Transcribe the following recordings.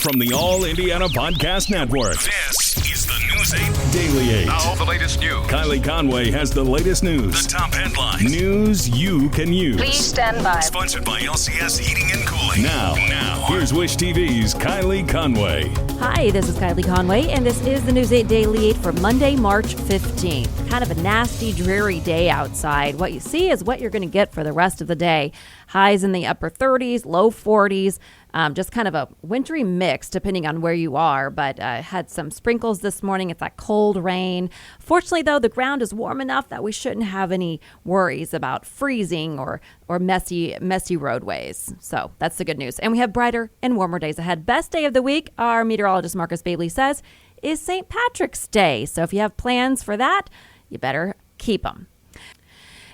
From the All Indiana Podcast Network, this is the News 8 Daily 8. Now, the latest news. Kylie Conway has the latest news. The top headlines. News you can use. Please stand by. Sponsored by LCS Heating and Cooling. Now, here's Wish TV's Kylie Conway. Hi, this is Kylie Conway, and this is the News 8 Daily 8 for Monday, March 15th. Kind of a nasty, dreary day outside. What you see is what you're going to get for the rest of the day. Highs in the upper 30s, low 40s. Just kind of a wintry mix depending on where you are, but had some sprinkles this morning. It's that cold rain. Fortunately, though, the ground is warm enough that we shouldn't have any worries about freezing or messy roadways. So that's the good news. And we have brighter and warmer days ahead. Best day of the week, our meteorologist Marcus Bailey says, is St. Patrick's Day. So if you have plans for that, you better keep them.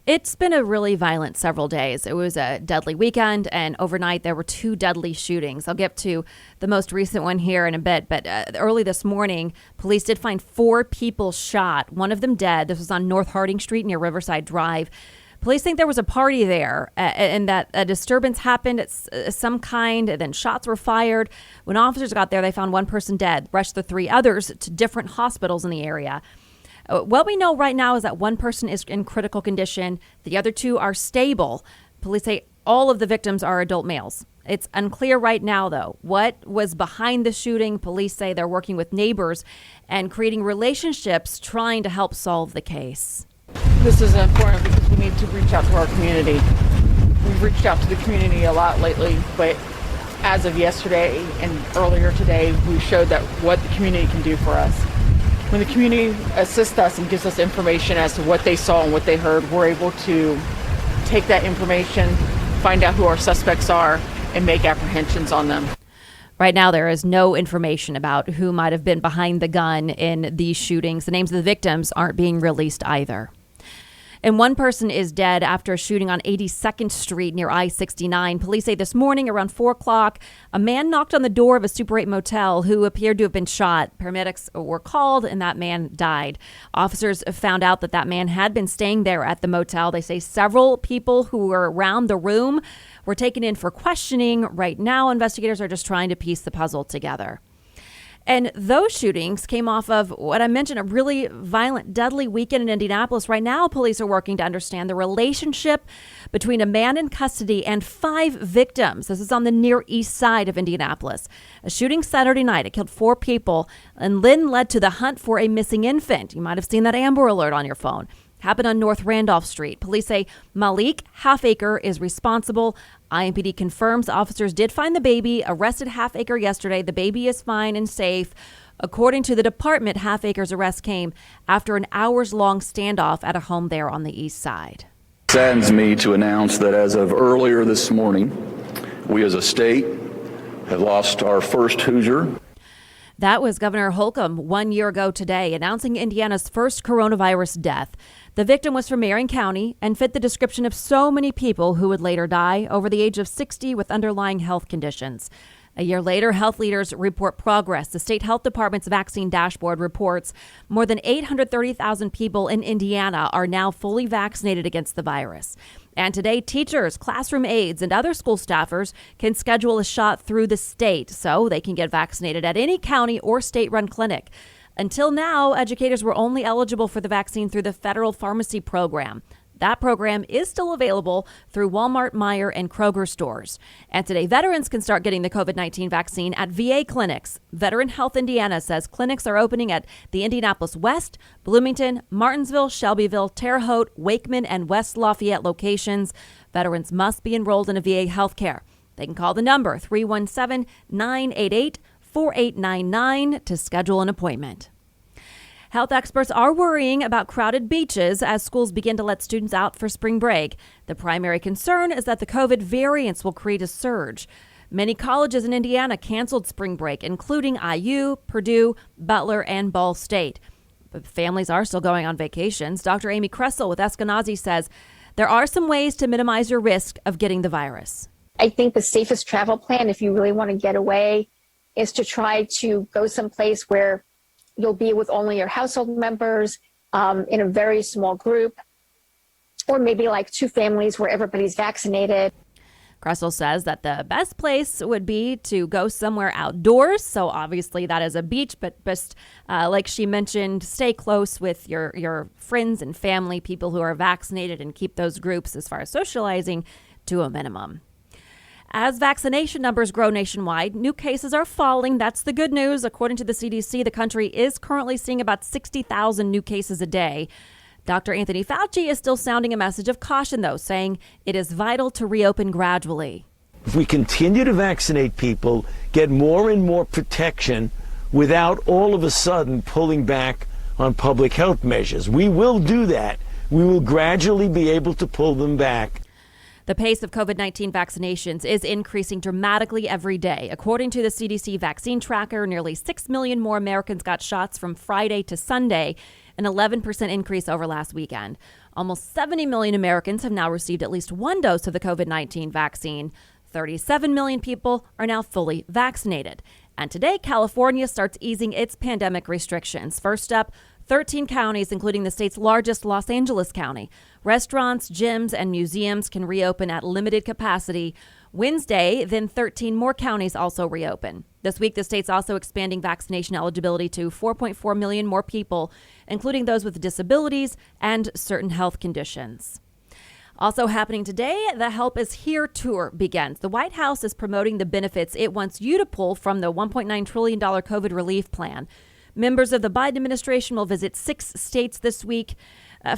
It's been a really violent several days. It was a deadly weekend, and overnight there were 2 deadly shootings. I'll get to the most recent one here in a bit, but early this morning, police did find 4 people shot, one of them dead. This was on North Harding Street near Riverside Drive. Police think there was a party there and that a disturbance happened at some kind, and then shots were fired. When officers got there, they found 1 person dead, rushed the 3 others to different hospitals in the area. What we know right now is that 1 person is in critical condition. The other 2 are stable. Police say all of the victims are adult males. It's unclear right now, though, what was behind the shooting. Police say they're working with neighbors and creating relationships, trying to help solve the case. This is important because we need to reach out to our community. We've reached out to the community a lot lately, but as of yesterday and earlier today, we showed that what the community can do for us. When the community assists us and gives us information as to what they saw and what they heard, we're able to take that information, find out who our suspects are, and make apprehensions on them. Right now, there is no information about who might have been behind the gun in these shootings. The names of the victims aren't being released either. And 1 person is dead after a shooting on 82nd Street near I-69. Police say this morning around 4 o'clock, a man knocked on the door of a Super 8 motel who appeared to have been shot. Paramedics were called and that man died. Officers found out that man had been staying there at the motel. They say several people who were around the room were taken in for questioning. Right now, investigators are just trying to piece the puzzle together. And those shootings came off of what I mentioned, a really violent, deadly weekend in Indianapolis. Right now, police are working to understand the relationship between a man in custody and 5 victims. This is on the Near East Side of Indianapolis. A shooting Saturday night. It killed 4 people and then led to the hunt for a missing infant. You might have seen that Amber Alert on your phone. Happened on North Randolph Street. Police say Malik Halfacre is responsible. IMPD confirms officers did find the baby, arrested Halfacre yesterday. The baby is fine and safe. According to the department, Halfacre's arrest came after an hours-long standoff at a home there on the east side. It saddens me to announce that as of earlier this morning, we as a state have lost our first Hoosier. That was Governor Holcomb 1 year ago today, announcing Indiana's first coronavirus death. The victim was from Marion County and fit the description of so many people who would later die over the age of 60 with underlying health conditions. A year later, health leaders report progress. The state health department's vaccine dashboard reports more than 830,000 people in Indiana are now fully vaccinated against the virus. And today, teachers, classroom aides, and other school staffers can schedule a shot through the state so they can get vaccinated at any county or state-run clinic. Until now, educators were only eligible for the vaccine through the federal pharmacy program. That program is still available through Walmart, Meijer, and Kroger stores. And today, veterans can start getting the COVID-19 vaccine at VA clinics. Veteran Health Indiana says clinics are opening at the Indianapolis West, Bloomington, Martinsville, Shelbyville, Terre Haute, Wakeman, and West Lafayette locations. Veterans must be enrolled in a VA healthcare. They can call the number 317-988-4899 to schedule an appointment. Health experts are worrying about crowded beaches as schools begin to let students out for spring break. The primary concern is that the COVID variants will create a surge. Many colleges in Indiana canceled spring break, including IU, Purdue, Butler, and Ball State. But families are still going on vacations. Dr. Amy Kressel with Eskenazi says there are some ways to minimize your risk of getting the virus. I think the safest travel plan, if you really want to get away, is to try to go someplace where you'll be with only your household members in a very small group, or maybe like 2 families where everybody's vaccinated. Kressel says that the best place would be to go somewhere outdoors. So obviously that is a beach, but just like she mentioned, stay close with your friends and family, people who are vaccinated, and keep those groups as far as socializing to a minimum. As vaccination numbers grow nationwide, new cases are falling. That's the good news. According to the CDC, the country is currently seeing about 60,000 new cases a day. Dr. Anthony Fauci is still sounding a message of caution, though, saying it is vital to reopen gradually. If we continue to vaccinate people, get more and more protection without all of a sudden pulling back on public health measures, we will do that. We will gradually be able to pull them back. The pace of COVID-19 vaccinations is increasing dramatically every day. According to the CDC vaccine tracker, nearly 6 million more Americans got shots from Friday to Sunday, an 11% increase over last weekend. Almost 70 million Americans have now received at least one dose of the COVID-19 vaccine. 37 million people are now fully vaccinated. And today, California starts easing its pandemic restrictions. First up, 13 counties, including the state's largest Los Angeles County. Restaurants, gyms, and museums can reopen at limited capacity. Wednesday, then 13 more counties also reopen. This week, the state's also expanding vaccination eligibility to 4.4 million more people, including those with disabilities and certain health conditions. Also happening today, the Help Is Here tour begins. The White House is promoting the benefits it wants you to pull from the $1.9 trillion COVID relief plan. Members of the Biden administration will visit 6 states this week.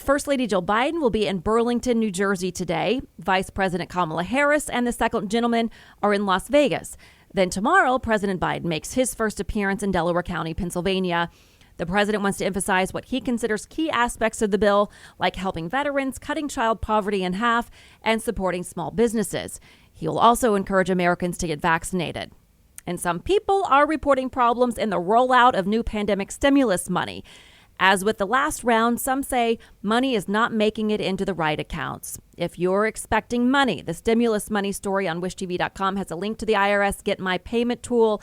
First Lady Jill Biden will be in Burlington, New Jersey today. Vice President Kamala Harris and the second gentleman are in Las Vegas. Then tomorrow, President Biden makes his first appearance in Delaware County, Pennsylvania. The president wants to emphasize what he considers key aspects of the bill, like helping veterans, cutting child poverty in half, and supporting small businesses. He will also encourage Americans to get vaccinated. And some people are reporting problems in the rollout of new pandemic stimulus money. As with the last round, some say money is not making it into the right accounts. If you're expecting money, the stimulus money story on wishtv.com has a link to the IRS Get My Payment tool.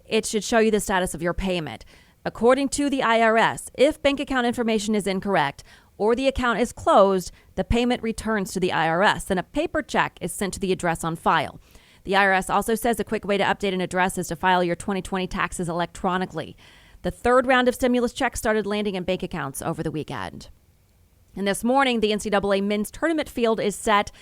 It should show you the status of your payment. According to the IRS, if bank account information is incorrect or the account is closed, the payment returns to the IRS and a paper check is sent to the address on file. The IRS also says a quick way to update an address is to file your 2020 taxes electronically. The third round of stimulus checks started landing in bank accounts over the weekend. And this morning, the NCAA men's tournament field is set.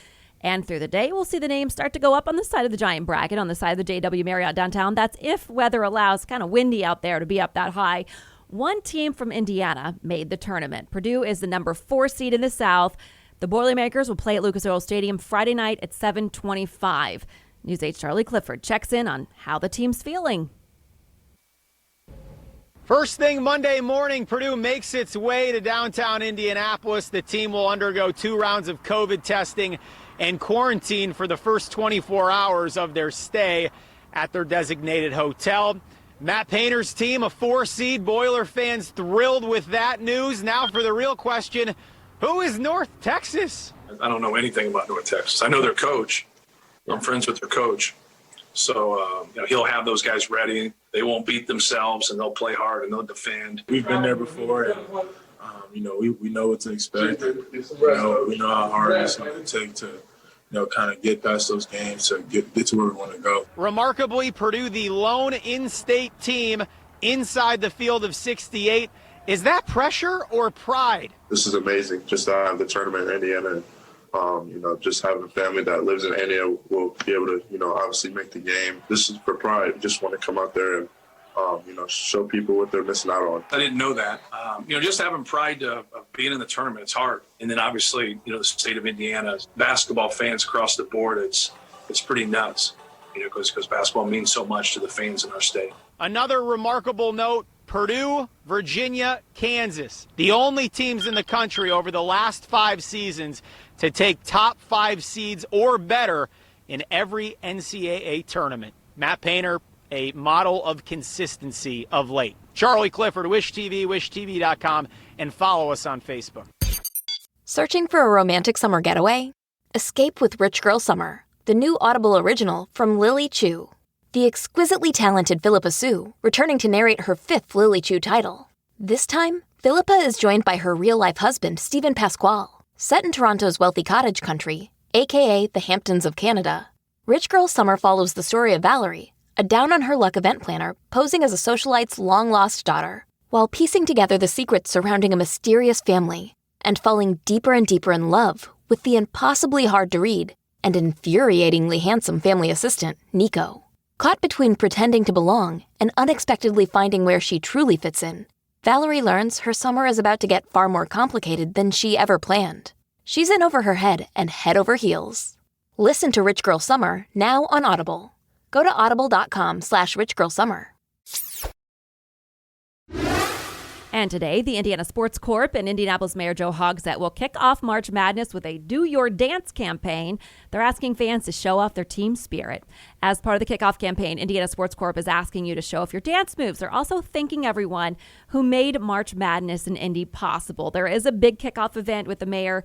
And through the day, we'll see the names start to go up on the side of the giant bracket on the side of the JW Marriott downtown. That's if weather allows. Kind of windy out there to be up that high. One team from Indiana made the tournament. Purdue is the number 4 seed in the South. The Boilermakers will play at Lucas Oil Stadium Friday night at 7:25. News 8's Charlie Clifford checks in on how the team's feeling. First thing Monday morning, Purdue makes its way to downtown Indianapolis. The team will undergo 2 rounds of COVID testing and quarantine for the first 24 hours of their stay at their designated hotel. Matt Painter's team, a 4 seed. Boiler fans thrilled with that news. Now for the real question, who is North Texas? I don't know anything about North Texas. I know their coach. I'm friends with their coach. So, he'll have those guys ready. They won't beat themselves, and they'll play hard, and they'll defend. We've been there before, and, we know what to expect. We know how hard it's going to take to, kind of get past those games to get to where we want to go. Remarkably, Purdue, the lone in-state team inside the field of 68. Is that pressure or pride? This is amazing, just to have the tournament in Indiana. Just having a family that lives in Indiana will be able to, obviously make the game. This is for pride. Just want to come out there and, show people what they're missing out on. I didn't know that. Just having pride of being in the tournament, it's hard. And then obviously, the state of Indiana, basketball fans across the board, it's pretty nuts, because basketball means so much to the fans in our state. Another remarkable note, Purdue, Virginia, Kansas, the only teams in the country over the last 5 seasons to take top 5 seeds or better in every NCAA tournament. Matt Painter, a model of consistency of late. Charlie Clifford, Wish TV, wishtv.com, and follow us on Facebook. Searching for a romantic summer getaway? Escape with Rich Girl Summer, the new Audible original from Lily Chu. The exquisitely talented Philippa Soo, returning to narrate her 5th Lily Chu title. This time, Philippa is joined by her real-life husband, Stephen Pasquale. Set in Toronto's wealthy cottage country, aka the Hamptons of Canada, Rich Girl Summer follows the story of Valerie, a down-on-her-luck event planner posing as a socialite's long-lost daughter, while piecing together the secrets surrounding a mysterious family and falling deeper and deeper in love with the impossibly hard-to-read and infuriatingly handsome family assistant, Nico. Caught between pretending to belong and unexpectedly finding where she truly fits in, Valerie learns her summer is about to get far more complicated than she ever planned. She's in over her head and head over heels. Listen to Rich Girl Summer now on Audible. Go to audible.com/richgirlsummer. And today, the Indiana Sports Corp and Indianapolis Mayor Joe Hogsett will kick off March Madness with a Do Your Dance campaign. They're asking fans to show off their team spirit. As part of the kickoff campaign, Indiana Sports Corp is asking you to show off your dance moves. They're also thanking everyone who made March Madness in Indy possible. There is a big kickoff event with the mayor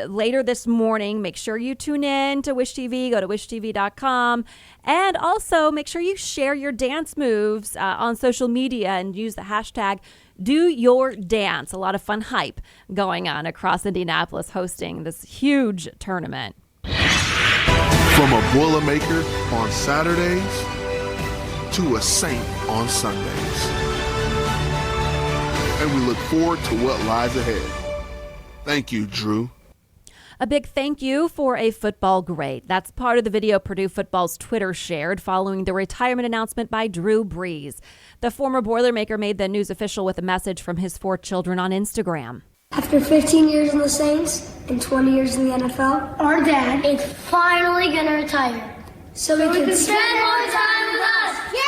later this morning. Make sure you tune in to Wish TV. Go to wishtv.com. And also make sure you share your dance moves on social media and use the hashtag Do Your Dance. A lot of fun hype going on across Indianapolis hosting this huge tournament. From a Boilermaker on Saturdays to a Saint on Sundays. And we look forward to what lies ahead. Thank you, Drew. A big thank you for a football great. That's part of the video Purdue football's Twitter shared following the retirement announcement by Drew Brees. The former Boilermaker made the news official with a message from his 4 children on Instagram. After 15 years in the Saints and 20 years in the NFL, our dad is finally going to retire. So we can spend more time with us. Yay!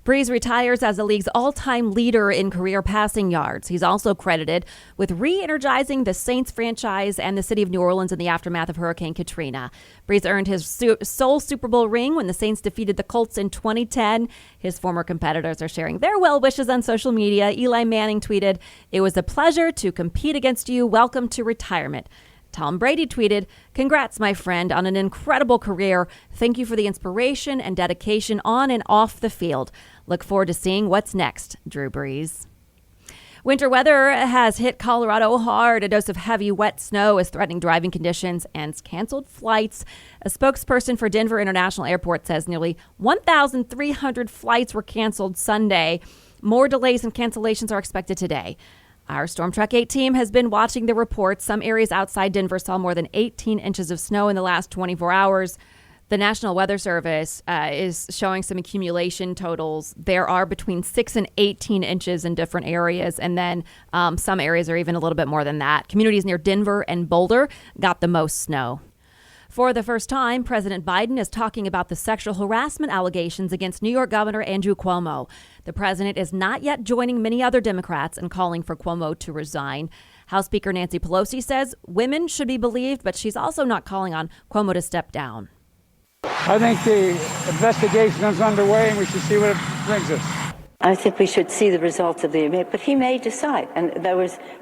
Brees retires as the league's all-time leader in career passing yards. He's also credited with re-energizing the Saints franchise and the city of New Orleans in the aftermath of Hurricane Katrina. Brees earned his sole Super Bowl ring when the Saints defeated the Colts in 2010. His former competitors are sharing their well wishes on social media. Eli Manning tweeted, "It was a pleasure to compete against you. Welcome to retirement." Tom Brady tweeted, "Congrats, my friend, on an incredible career. Thank you for the inspiration and dedication on and off the field. Look forward to seeing what's next, Drew Brees." Winter weather has hit Colorado hard. A dose of heavy, wet snow is threatening driving conditions and canceled flights. A spokesperson for Denver International Airport says nearly 1,300 flights were canceled Sunday. More delays and cancellations are expected today. Our Storm Track 8 team has been watching the reports. Some areas outside Denver saw more than 18 inches of snow in the last 24 hours. The National Weather Service is showing some accumulation totals. There are between 6 and 18 inches in different areas, and then some areas are even a little bit more than that. Communities near Denver and Boulder got the most snow. For the first time, President Biden is talking about the sexual harassment allegations against New York Governor Andrew Cuomo. The president is not yet joining many other Democrats in calling for Cuomo to resign. House Speaker Nancy Pelosi says women should be believed, but she's also not calling on Cuomo to step down. I think the investigation is underway and we should see what it brings us. I think we should see the results of the debate, but he may decide. And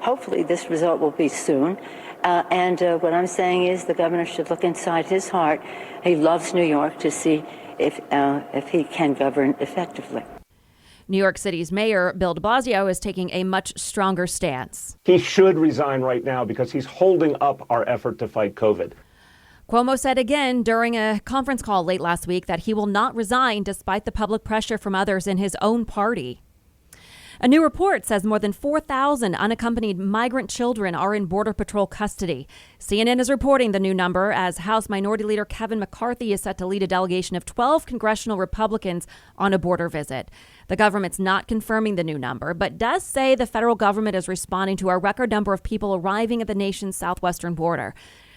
hopefully this result will be soon. And what I'm saying is the governor should look inside his heart. He loves New York, to see if he can govern effectively. New York City's mayor, Bill de Blasio, is taking a much stronger stance. He should resign right now because he's holding up our effort to fight COVID. Cuomo said again during a conference call late last week that he will not resign despite the public pressure from others in his own party. A new report says more than 4,000 unaccompanied migrant children are in Border Patrol custody. CNN is reporting the new number as House Minority Leader Kevin McCarthy is set to lead a delegation of 12 congressional Republicans on a border visit. The government's not confirming the new number, but does say the federal government is responding to a record number of people arriving at the nation's southwestern border.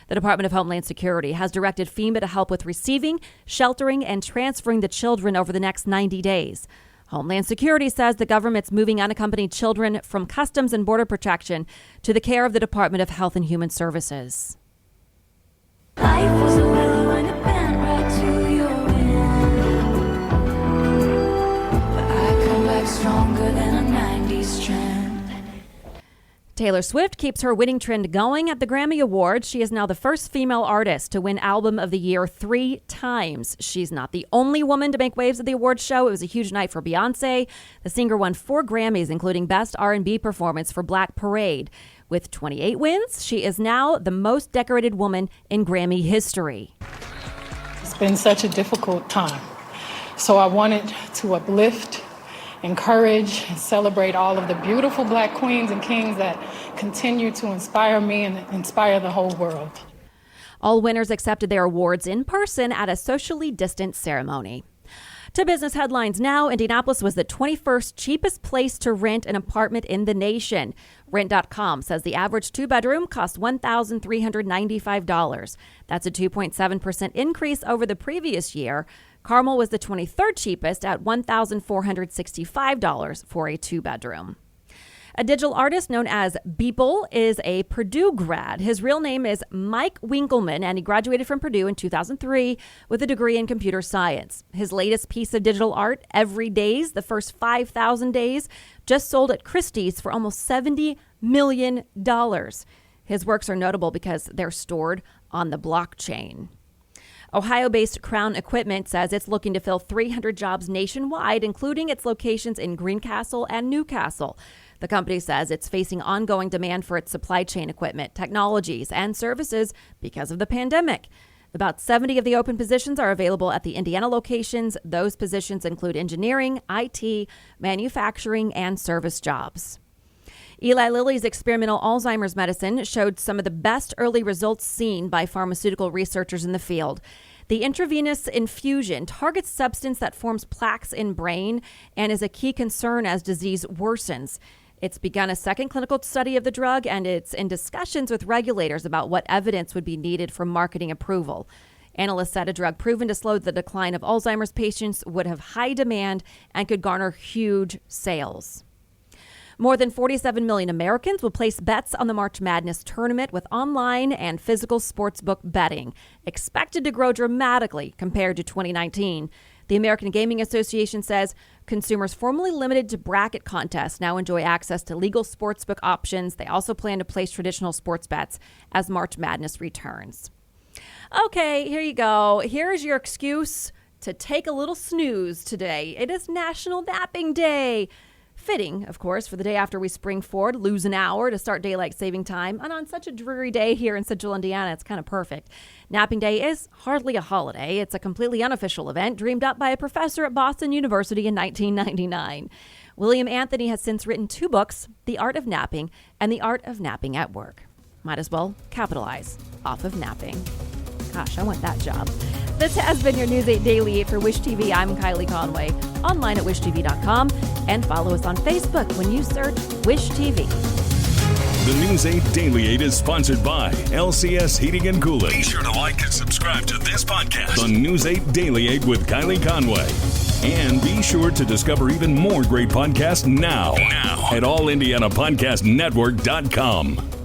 The Department of Homeland Security has directed FEMA to help with receiving, sheltering, and transferring the children over the next 90 days. Homeland Security says the government's moving unaccompanied children from Customs and Border Protection to the care of the Department of Health and Human Services. Life was a willow and it bent right to your end. But I come back stronger than a 90s trend. Taylor Swift keeps her winning trend going at the Grammy Awards. She is now the first female artist to win Album of the Year 3 times. She's not the only woman to make waves at the awards show. It was a huge night for Beyonce. The singer won 4 Grammys, including Best R&B Performance for Black Parade. With 28 wins, she is now the most decorated woman in Grammy history. It's been such a difficult time. So I wanted to uplift, encourage, and celebrate all of the beautiful Black queens and kings that continue to inspire me and inspire the whole world. All winners accepted their awards in person at a socially distant ceremony. To business headlines now, Indianapolis was the 21st cheapest place to rent an apartment in the nation. Rent.com says the average two-bedroom cost $1,395. That's a 2.7% increase over the previous year. Carmel was the 23rd cheapest at $1,465 for a two-bedroom. A digital artist known as Beeple is a Purdue grad. His real name is Mike Winkleman, and he graduated from Purdue in 2003 with a degree in computer science. His latest piece of digital art, Every Days, the first 5,000 days, just sold at Christie's for almost $70 million. His works are notable because they're stored on the blockchain. Ohio-based Crown Equipment says it's looking to fill 300 jobs nationwide, including its locations in Greencastle and Newcastle. The company says it's facing ongoing demand for its supply chain equipment, technologies, and services because of the pandemic. About 70 of the open positions are available at the Indiana locations. Those positions include engineering, IT, manufacturing, and service jobs. Eli Lilly's experimental Alzheimer's medicine showed some of the best early results seen by pharmaceutical researchers in the field. The intravenous infusion targets substance that forms plaques in brain and is a key concern as disease worsens. It's begun a second clinical study of the drug, and it's in discussions with regulators about what evidence would be needed for marketing approval. Analysts said a drug proven to slow the decline of Alzheimer's patients would have high demand and could garner huge sales. More than 47 million Americans will place bets on the March Madness tournament, with online and physical sportsbook betting expected to grow dramatically compared to 2019. The American Gaming Association says consumers formerly limited to bracket contests now enjoy access to legal sportsbook options. They also plan to place traditional sports bets as March Madness returns. Okay, here you go. Here's your excuse to take a little snooze today. It is National Napping Day. Fitting, of course, for the day after we spring forward, lose an hour to start daylight saving time. And on such a dreary day here in central Indiana, it's kind of perfect. Napping Day is hardly a holiday. It's a completely unofficial event dreamed up by a professor at Boston University in 1999. William Anthony has since written 2 books, The Art of Napping and The Art of Napping at Work. Might as well capitalize off of napping. Gosh, I want that job. This has been your News 8 Daily 8 for Wish TV. I'm Kylie Conway, online at wishtv.com, and follow us on Facebook when you search Wish TV. The News 8 Daily 8 is sponsored by LCS Heating and Cooling. Be sure to like and subscribe to this podcast. The News 8 Daily 8 with Kylie Conway. And be sure to discover even more great podcasts now at allindianapodcastnetwork.com.